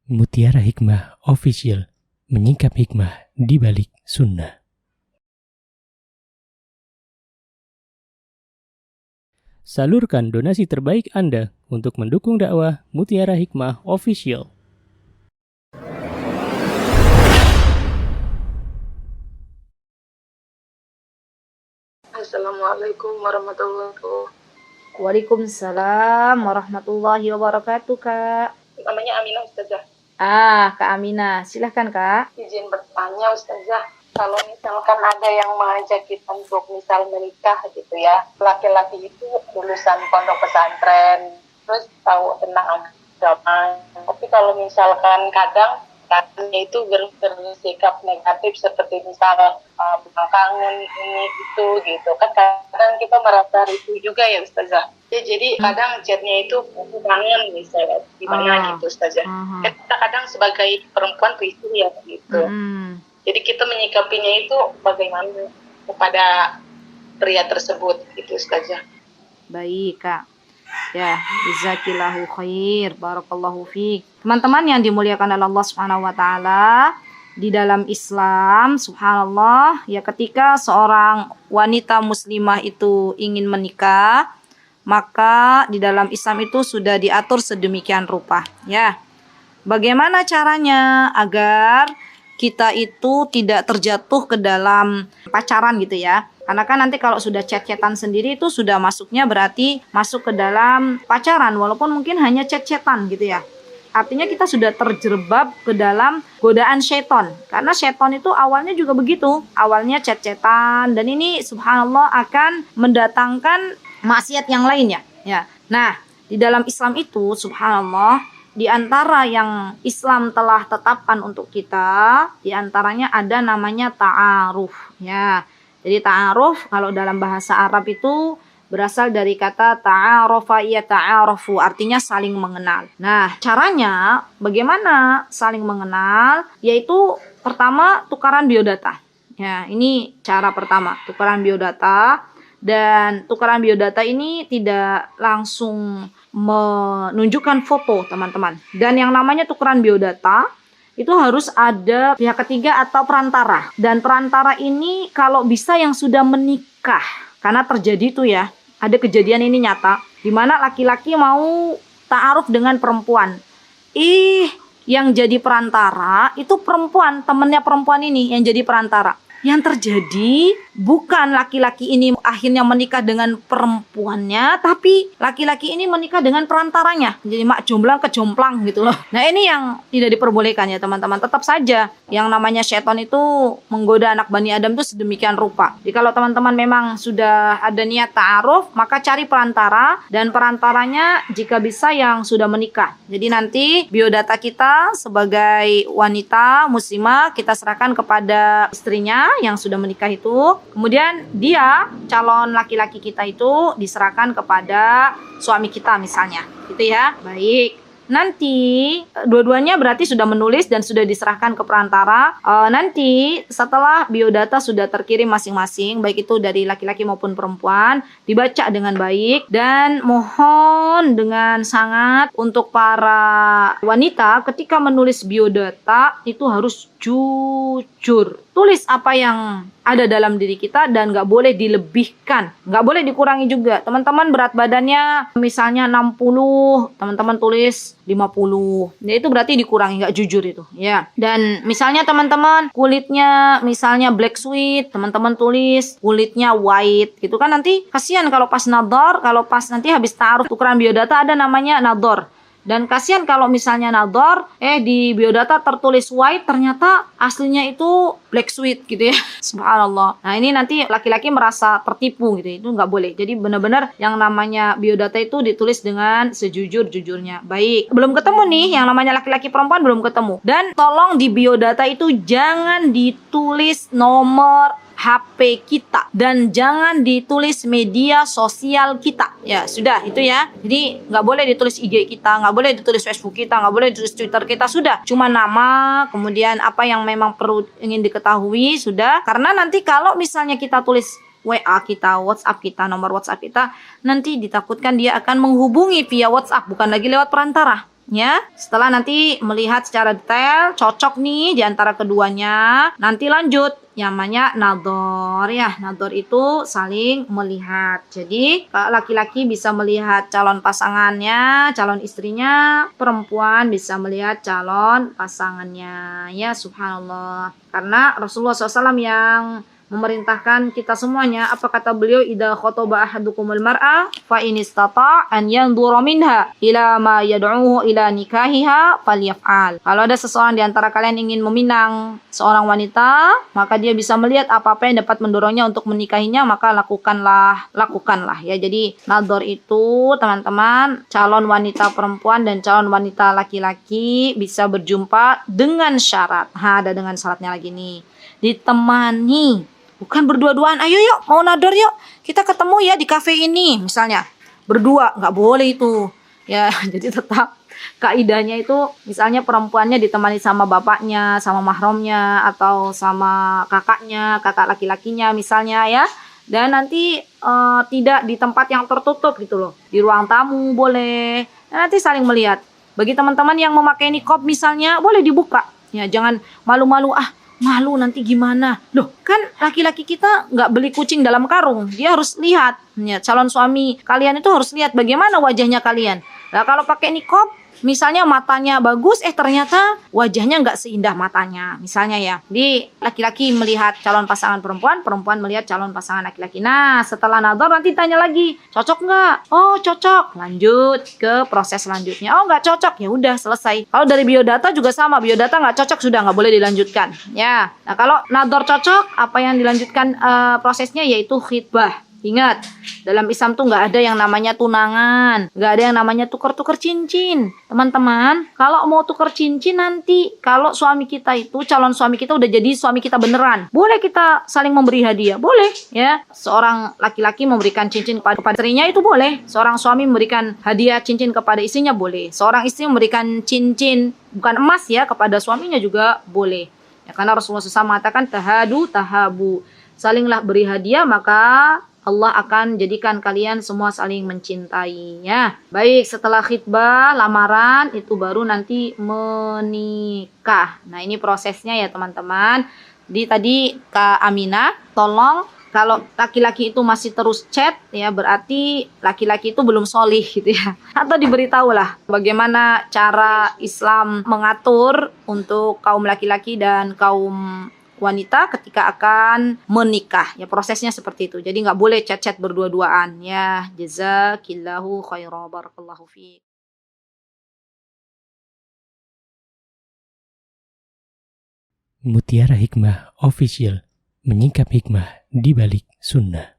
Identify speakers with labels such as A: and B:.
A: Mutiara Hikmah Official, menyingkap hikmah di balik sunnah. Salurkan donasi terbaik Anda untuk mendukung dakwah Mutiara Hikmah Official.
B: Assalamualaikum warahmatullahi wabarakatuh.
C: Waalaikumsalam warahmatullahi wabarakatuh, Kak.
B: Namanya Aminah, Ustazah.
C: Kak Aminah. Silahkan, Kak.
B: Izin bertanya, Ustazah. Kalau misalkan ada yang mengajak kita untuk misal menikah gitu ya, laki-laki itu lulusan pondok pesantren, terus tahu tentang agama. Tapi kalau misalkan kadang katanya itu bersikap negatif seperti misal kangen ini itu gitu kan, kadang kita merasa risih juga ya Ustazah ya, jadi kadang chatnya itu kangen misalnya gimana gitu Ustazah. Kita kadang sebagai perempuan risih ya gitu. Jadi kita menyikapinya itu bagaimana kepada pria tersebut gitu Ustazah.
C: Baik, Kak. Ya, jazakillahu khair, barakallahu fiik. Teman-teman yang dimuliakan oleh Allah Subhanahu wa taala, di dalam Islam, subhanallah, ya ketika seorang wanita muslimah itu ingin menikah, maka di dalam Islam itu sudah diatur sedemikian rupa, ya. Bagaimana caranya agar kita itu tidak terjatuh ke dalam pacaran gitu ya. Karena kan nanti kalau sudah chat-chatan sendiri itu sudah masuknya berarti masuk ke dalam pacaran, walaupun mungkin hanya chat-chatan gitu ya. Artinya kita sudah terjerembab ke dalam godaan syaitan. Karena syaitan itu awalnya juga begitu. Awalnya chat-chatan, dan ini subhanallah akan mendatangkan maksiat yang lainnya. Ya. Nah, di dalam Islam itu subhanallah, di antara yang Islam telah tetapkan untuk kita, di antaranya ada namanya ta'aruf. Ya. Jadi ta'aruf kalau dalam bahasa Arab itu berasal dari kata ta'arafa yata'arafu, artinya saling mengenal. Nah, caranya bagaimana saling mengenal? Yaitu pertama tukaran biodata. Ya, ini cara pertama, tukaran biodata. Dan tukaran biodata ini tidak langsung menunjukkan foto, teman-teman. Dan yang namanya tukaran biodata itu harus ada pihak ketiga atau perantara. Dan perantara ini kalau bisa yang sudah menikah. Karena terjadi tuh ya, ada kejadian ini nyata, di mana laki-laki mau ta'aruf dengan perempuan. Yang jadi perantara itu perempuan, temennya perempuan ini yang jadi perantara. Yang terjadi bukan laki-laki ini akhirnya menikah dengan perempuannya, tapi laki-laki ini menikah dengan perantaranya. Jadi mak jomblang ke jomplang gitu loh. Nah, ini yang tidak diperbolehkan ya teman-teman. Tetap saja yang namanya syaitan itu menggoda anak Bani Adam itu sedemikian rupa. Jadi kalau teman-teman memang sudah ada niat ta'aruf, maka cari perantara, dan perantaranya jika bisa yang sudah menikah. Jadi nanti biodata kita sebagai wanita muslimah kita serahkan kepada istrinya yang sudah menikah itu. Kemudian dia, calon laki-laki kita itu diserahkan kepada suami kita misalnya. Gitu ya. Baik. Nanti dua-duanya berarti sudah menulis dan sudah diserahkan ke perantara. Nanti setelah biodata sudah terkirim masing-masing, baik itu dari laki-laki maupun perempuan, dibaca dengan baik, dan mohon dengan sangat untuk para wanita ketika menulis biodata itu harus jujur. Tulis apa yang ada dalam diri kita dan gak boleh dilebihkan, gak boleh dikurangi juga. Teman-teman berat badannya misalnya 60, teman-teman tulis 50. Ya itu berarti dikurangi, gak jujur itu. Ya. Dan misalnya teman-teman kulitnya misalnya black sweet, teman-teman tulis kulitnya white. Gitu kan nanti kasihan kalau pas nador, kalau pas nanti habis ta'aruf tukeran biodata ada namanya nador. Dan kasihan kalau misalnya nador, di biodata tertulis white, ternyata aslinya itu black sweet gitu ya. Subhanallah. Nah ini nanti laki-laki merasa tertipu gitu, itu nggak boleh. Jadi benar-benar yang namanya biodata itu ditulis dengan sejujur-jujurnya. Baik, belum ketemu nih yang namanya laki-laki perempuan belum ketemu. Dan tolong di biodata itu jangan ditulis nomor HP kita dan jangan ditulis media sosial kita. Ya sudah itu ya. Jadi nggak boleh ditulis IG kita, nggak boleh ditulis Facebook kita, nggak boleh ditulis Twitter kita. Sudah cuma nama, kemudian apa yang memang perlu ingin diketahui sudah. Karena nanti kalau misalnya kita tulis WA kita, WhatsApp kita, nomor WhatsApp kita, nanti ditakutkan dia akan menghubungi via WhatsApp, bukan lagi lewat perantara. ya. Setelah nanti melihat secara detail cocok nih di antara keduanya, nanti lanjut yang namanya nador ya. Nador itu saling melihat. Jadi laki-laki bisa melihat calon pasangannya, calon istrinya, perempuan bisa melihat calon pasangannya ya. Subhanallah. Karena Rasulullah SAW yang memerintahkan kita semuanya, apa kata beliau, idza khotaba ahadukumul mar'a fa in istata' an yanzura minha ila ma yad'uhu ila nikahiha falyaf'al. Kalau ada seseorang di antara kalian ingin meminang seorang wanita, maka dia bisa melihat apa-apa yang dapat mendorongnya untuk menikahinya, maka lakukanlah ya. Jadi nador itu teman-teman, calon wanita perempuan dan calon wanita laki-laki bisa berjumpa dengan syarat. Ada dengan syaratnya lagi nih, ditemani. Bukan berdua-duaan, ayo yuk mau nador yuk, kita ketemu ya di kafe ini misalnya. Berdua, nggak boleh itu. Ya, jadi tetap kaidahnya itu misalnya perempuannya ditemani sama bapaknya, sama mahramnya, atau sama kakaknya, kakak laki-lakinya misalnya ya. Dan nanti tidak di tempat yang tertutup gitu loh. Di ruang tamu boleh. Dan nanti saling melihat. Bagi teman-teman yang memakai niqab misalnya, boleh dibuka. Ya, jangan malu-malu, malu nanti gimana. Loh, kan laki-laki kita nggak beli kucing dalam karung. Dia harus lihat. Ya, calon suami kalian itu harus lihat bagaimana wajahnya kalian. Nah, kalau pakai niqab, misalnya matanya bagus, ternyata wajahnya nggak seindah matanya. Misalnya ya, di laki-laki melihat calon pasangan perempuan, perempuan melihat calon pasangan laki-laki. Nah, setelah nador nanti tanya lagi, cocok nggak? Oh, cocok. Lanjut ke proses selanjutnya. Oh, nggak cocok, ya udah selesai. Kalau dari biodata juga sama, biodata nggak cocok sudah nggak boleh dilanjutkan. Ya, nah kalau nador cocok, apa yang dilanjutkan prosesnya yaitu khitbah. Ingat, dalam Islam tuh nggak ada yang namanya tunangan, nggak ada yang namanya tuker-tuker cincin. Teman-teman, kalau mau tuker cincin nanti, kalau suami kita itu, calon suami kita udah jadi suami kita beneran, boleh kita saling memberi hadiah, boleh ya. Seorang laki-laki memberikan cincin kepada istrinya itu boleh. Seorang suami memberikan hadiah cincin kepada istrinya boleh. Seorang istri memberikan cincin, bukan emas ya, kepada suaminya juga boleh. Ya, karena Rasulullah SAW mengatakan tahadu tahabu, salinglah beri hadiah maka Allah akan jadikan kalian semua saling mencintai ya. Baik, setelah khitbah, lamaran, itu baru nanti menikah. Nah, ini prosesnya ya teman-teman. Tadi Kak Aminah, tolong kalau laki-laki itu masih terus chat ya, berarti laki-laki itu belum solih gitu ya. Atau diberitahulah bagaimana cara Islam mengatur untuk kaum laki-laki dan kaum wanita ketika akan menikah ya, prosesnya seperti itu. Jadi nggak boleh chat-chat berdua-duaan ya. Jazakillahu khairan, barakallahu fiik.
A: Mutiara Hikmah Official, menyingkap hikmah di balik sunnah.